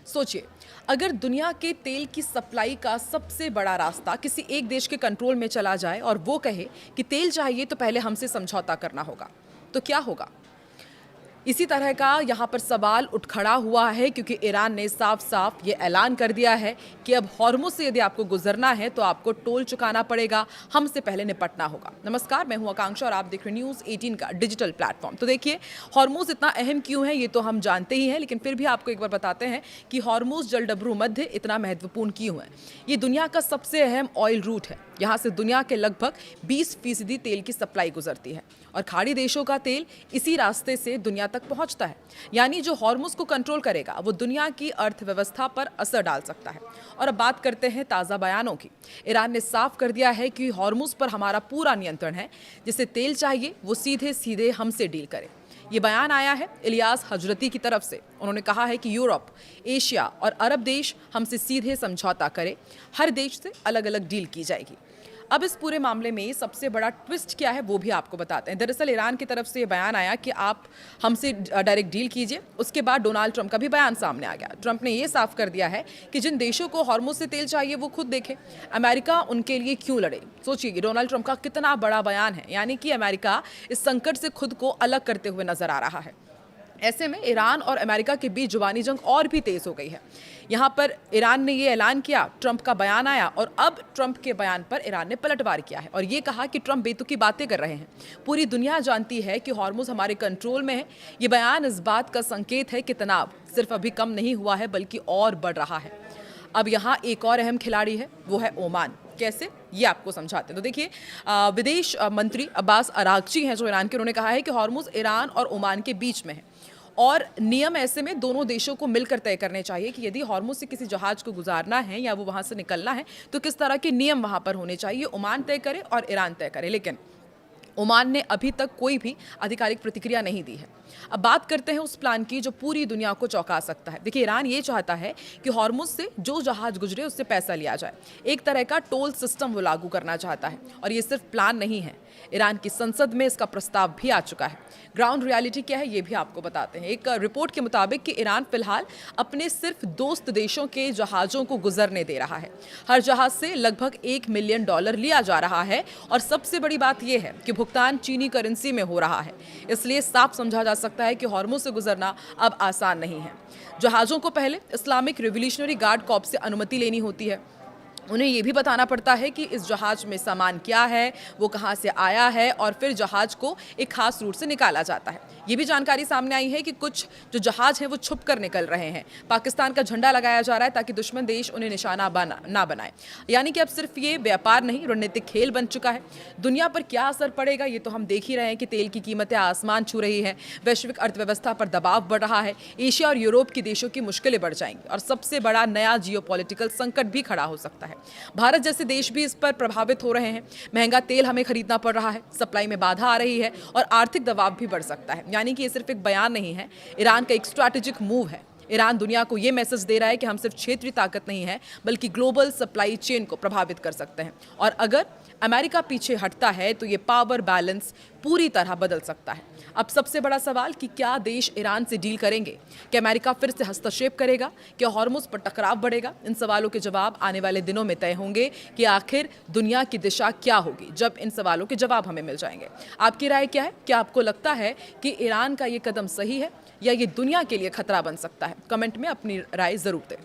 सोचिए, अगर दुनिया के तेल की सप्लाई का सबसे बड़ा रास्ता किसी एक देश के कंट्रोल में चला जाए और वो कहे कि तेल चाहिए तो पहले हमसे समझौता करना होगा, तो क्या होगा? इसी तरह का यहाँ पर सवाल उठ खड़ा हुआ है क्योंकि ईरान ने साफ साफ ये ऐलान कर दिया है कि अब हॉर्मुज से यदि आपको गुजरना है तो आपको टोल चुकाना पड़ेगा, हमसे पहले निपटना होगा। नमस्कार, मैं हूँ आकांक्षा और आप देख रहे हैं न्यूज़ 18 का डिजिटल प्लेटफॉर्म। तो देखिए, हॉर्मुज इतना अहम क्यों है ये तो हम जानते ही हैं, लेकिन फिर भी आपको एक बार बताते हैं कि हॉर्मुज जलडबरू मध्य इतना महत्वपूर्ण क्यों है। ये दुनिया का सबसे अहम ऑयल रूट है। यहाँ से दुनिया के लगभग 20% तेल की सप्लाई गुजरती है और खाड़ी देशों का तेल इसी रास्ते से दुनिया तक पहुंचता है। यानी जो हॉर्मुज को कंट्रोल करेगा वो दुनिया की अर्थव्यवस्था पर असर डाल सकता है। और अब बात करते हैं ताज़ा बयानों की। ईरान ने साफ कर दिया है कि हॉर्मुज पर हमारा पूरा नियंत्रण है, जिसे तेल चाहिए वो सीधे सीधे हमसे डील करे। ये बयान आया है इलियास हजरती की तरफ से। उन्होंने कहा है कि यूरोप, एशिया और अरब देश हमसे सीधे समझौता करें, हर देश से अलग अलग डील की जाएगी। अब इस पूरे मामले में सबसे बड़ा ट्विस्ट क्या है वो भी आपको बताते हैं। दरअसल ईरान की तरफ से ये बयान आया कि आप हमसे डायरेक्ट डील कीजिए। उसके बाद डोनाल्ड ट्रंप का भी बयान सामने आ गया। ट्रंप ने ये साफ कर दिया है कि जिन देशों को हॉर्मुज से तेल चाहिए वो खुद देखें, अमेरिका उनके लिए क्यों लड़े। सोचिए, डोनाल्ड ट्रंप का कितना बड़ा बयान है, यानी कि अमेरिका इस संकट से खुद को अलग करते हुए नजर आ रहा है। ऐसे में ईरान और अमेरिका के बीच जुबानी जंग और भी तेज हो गई है। यहाँ पर ईरान ने ये ऐलान किया, ट्रंप का बयान आया और अब ट्रंप के बयान पर ईरान ने पलटवार किया है और ये कहा कि ट्रंप बेतुकी बातें कर रहे हैं। पूरी दुनिया जानती है कि हॉर्मुज हमारे कंट्रोल में है। ये बयान इस बात का संकेत है कि तनाव सिर्फ अभी कम नहीं हुआ है बल्कि और बढ़ रहा है। अब यहाँ एक और अहम खिलाड़ी है, वो है ओमान। कैसे, ये आपको समझाते हैं। तो देखिए, विदेश मंत्री अब्बास अरागची हैं जो ईरान के, उन्होंने कहा है कि हॉर्मुज ईरान और ओमान के बीच में है और नियम ऐसे में दोनों देशों को मिलकर तय करने चाहिए कि यदि हॉर्मुज से किसी जहाज को गुजारना है या वो वहां से निकलना है तो किस तरह के नियम वहां पर होने चाहिए। ओमान तय करे और ईरान तय करे, लेकिन ओमान ने अभी तक कोई भी आधिकारिक प्रतिक्रिया नहीं दी है। अब बात करते हैं उस प्लान की जो पूरी दुनिया को चौंका सकता है। देखिए, ईरान ये चाहता है कि हॉर्मुज से जो जहाज गुजरे उससे पैसा लिया जाए। एक तरह का टोल सिस्टम वो लागू करना चाहता है और ये सिर्फ प्लान नहीं है, ईरान की संसद में इसका प्रस्ताव भी आ चुका है। ग्राउंड रियलिटी क्या है ये भी आपको बताते हैं। एक रिपोर्ट के मुताबिक कि ईरान फिलहाल अपने सिर्फ दोस्त देशों के जहाजों को गुजरने दे रहा है। हर जहाज से लगभग $1 मिलियन लिया जा रहा है और सबसे बड़ी बात यह है कि भुगतान चीनी करेंसी में हो रहा है। इसलिए साफ समझा जा सकता है कि हॉर्मुज से गुजरना अब आसान नहीं है। जहाजों को पहले इस्लामिक रिवॉल्यूशनरी गार्ड कॉर्प्स से अनुमति लेनी होती है। उन्हें यह भी बताना पड़ता है कि इस जहाज में सामान क्या है, वो कहाँ से आया है और फिर जहाज को एक खास रूट से निकाला जाता है। ये भी जानकारी सामने आई है कि कुछ जो जहाज हैं वो छुप कर निकल रहे हैं। पाकिस्तान का झंडा लगाया जा रहा है ताकि दुश्मन देश उन्हें निशाना ना बनाए। यानी कि अब सिर्फ ये व्यापार नहीं, रणनीतिक खेल बन चुका है। दुनिया पर क्या असर पड़ेगा ये तो हम देख ही रहे हैं कि तेल की कीमतें आसमान छू रही है, वैश्विक अर्थव्यवस्था पर दबाव बढ़ रहा है, एशिया और यूरोप के देशों की मुश्किलें बढ़ जाएंगी और सबसे बड़ा नया जियोपॉलिटिकल संकट भी खड़ा हो सकता है। भारत जैसे देश भी इस पर प्रभावित हो रहे हैं। महंगा तेल हमें खरीदना पड़ रहा है, सप्लाई में बाधा आ रही है और आर्थिक दबाव भी बढ़ सकता है। यानी कि ये सिर्फ एक बयान नहीं है, ईरान का एक स्ट्रैटेजिक मूव है। ईरान दुनिया को यह मैसेज दे रहा है कि हम सिर्फ क्षेत्रीय ताकत नहीं है बल्कि ग्लोबल सप्लाई चेन को प्रभावित कर सकते हैं और अगर अमेरिका पीछे हटता है तो ये पावर बैलेंस पूरी तरह बदल सकता है। अब सबसे बड़ा सवाल कि क्या देश ईरान से डील करेंगे? क्या अमेरिका फिर से हस्तक्षेप करेगा? क्या हॉर्मुज पर टकराव बढ़ेगा? इन सवालों के जवाब आने वाले दिनों में तय होंगे कि आखिर दुनिया की दिशा क्या होगी जब इन सवालों के जवाब हमें मिल जाएंगे। आपकी राय क्या है? क्या आपको लगता है कि ईरान का ये कदम सही है या ये दुनिया के लिए खतरा बन सकता है? कमेंट में अपनी राय जरूर दें।